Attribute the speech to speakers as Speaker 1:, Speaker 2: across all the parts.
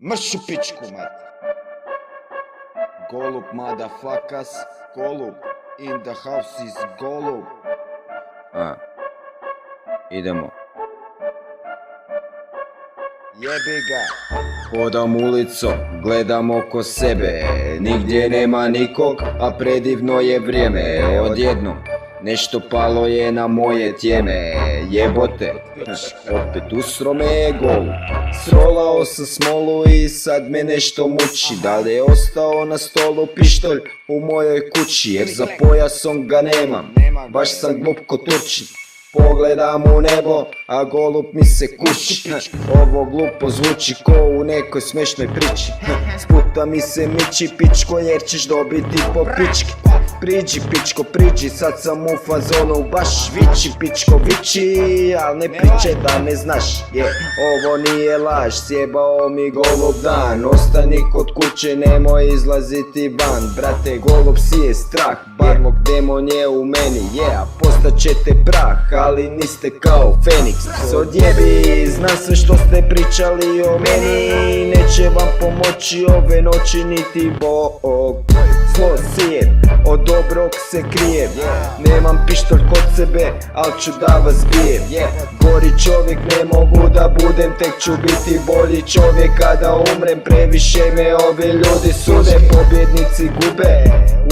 Speaker 1: Mršu pičku, mat. Golub, motherfuckers. Golub. In the house is golub.
Speaker 2: Idemo.
Speaker 1: Jebi ga. Hodam ulicom, gledam oko sebe. Nigdje nema nikog, a predivno je vrijeme. Odjednom nešto palo je na moje tjeme. Jebote, opet usro me je golub. Srolao sam smolu i sad me nešto muči. Da li je ostao na stolu pištolj u mojoj kući? Jer za pojasom ga nemam, baš sam glup ko Turčin. Pogledam u nebo, a golub mi se kući. Ovo glupo zvuči ko u nekoj smešnoj priči. Sputa mi se miči pičko jer ćeš dobiti po pički. Priđi pičko priđi, sad sam u fazonu baš viči pičko viči. Al ne priče da ne znaš, ovo nije laž. Sjebao mi golub dan, ostani kod kuće, nemoj izlaziti van. Brate, golub sije strah, barmog demon je u meni, a postaćete prah, ali niste kao Feniks. Odjebi, znam sve što ste pričali o meni, neće vam pomoći ove noći niti Bog. Zlo sije, od dobrog se krijem. Nemam pištolj kod sebe, al ću da vas bijem. Gori čovjek ne mogu da budem, tek ću biti bolji čovjek kada umrem. Previše me ovi ljudi sude, pobjednici gube,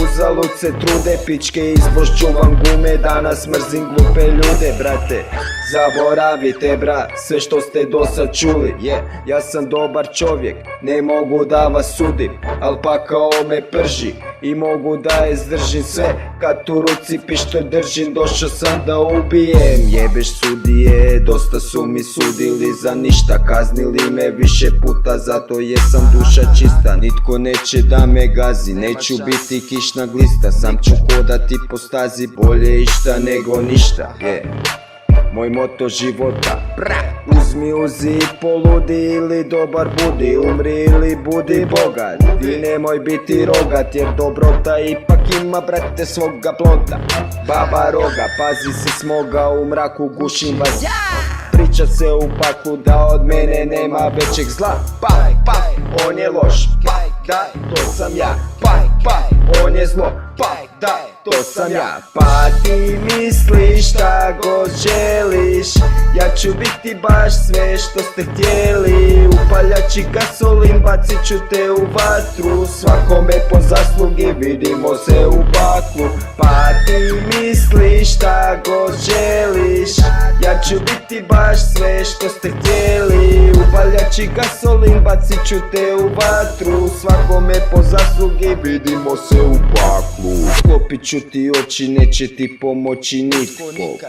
Speaker 1: uzalud se trude. Pičke izbošću vam gume, danas mrzim glupe ljude. Brate, zaboravite brat, sve što ste dosad čuli. Ja sam dobar čovjek, ne mogu da vas sudim, al pa kao me prži i mogu da izdržim sve. Kad u ruci pištolj držim, došao sam da ubijem. Jebeš sudije, dosta su mi sudili za ništa. Kaznili me više puta, zato jesam duša čista. Nitko neće da me gazi, neću biti kišna glista. Sam ću hodati po stazi, bolje išta nego ništa. Moj moto života, uzmi, uzi i poludi, ili dobar budi, umri ili budi bogat. I nemoj biti rogat, jer dobrota ipak ima, brate, svoga ploda. Baba roga, pazi se smoga, u mraku gušim vas. Priča se u paklu da od mene nema većeg zla. On je loš, da, to sam ja. On je zlo, da, to sam ja. Pa ti misliš šta god želiš, ja ću biti baš sve što ste htjeli. Upaljači gasolin, bacit ću te u vatru, svakome po zaslugi, vidimo se u baklu. Pa ti misliš šta god želiš, ja ću biti baš sve što ste htjeli. Upaljači gasolin, bacit ću te u vatru, svakome po zaslugi, vidimo se u baklu. Sklopit ću ti oči, neće ti pomoći nitko.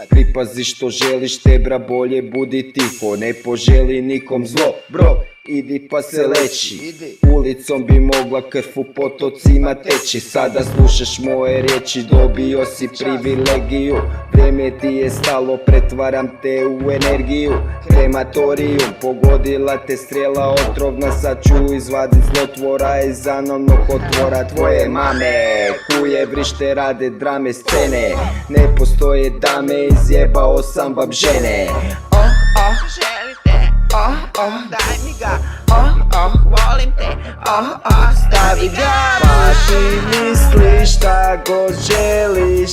Speaker 1: Pripazi što želiš, tebra, bolje budi tiho. Ne poželi nikom zlo, bro, idi pa se leči. Ulicom bi mogla krv u potocima teći. Sada slušaš moje riječi, dobio si privilegiju. Vrijeme ti je stalo, pretvaram te u energiju. Krematorijum, pogodila te strela otrovna. Sad ću izvadit zlotvora iz anovnog otvora tvoje mame. Kuje vrište, rade drame scene, ne postoje dame, izjebao sam vam žene.
Speaker 3: Želite, daj mi ga, volim te, stavi ga.
Speaker 1: Pa ti misliš šta god želiš,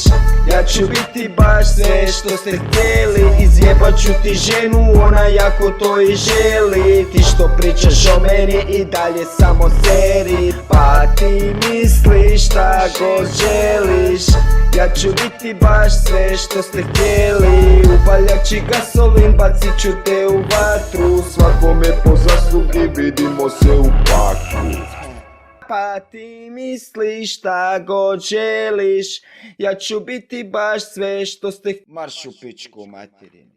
Speaker 1: ja ću biti baš sve što ste htjeli. Izjebat ću ti ženu, ona jako to i želi. Ti što pričaš o meni i dalje samo seri. Pa ti misliš šta god želiš, ja ću biti baš sve što ste htjeli. Upaljači gasolin, bacit ću te u vatru, svakome po zaslugi, vidimo se u paklu. Pa ti misliš šta god želiš, ja ću biti baš sve što ste... Marš u pičku materinu.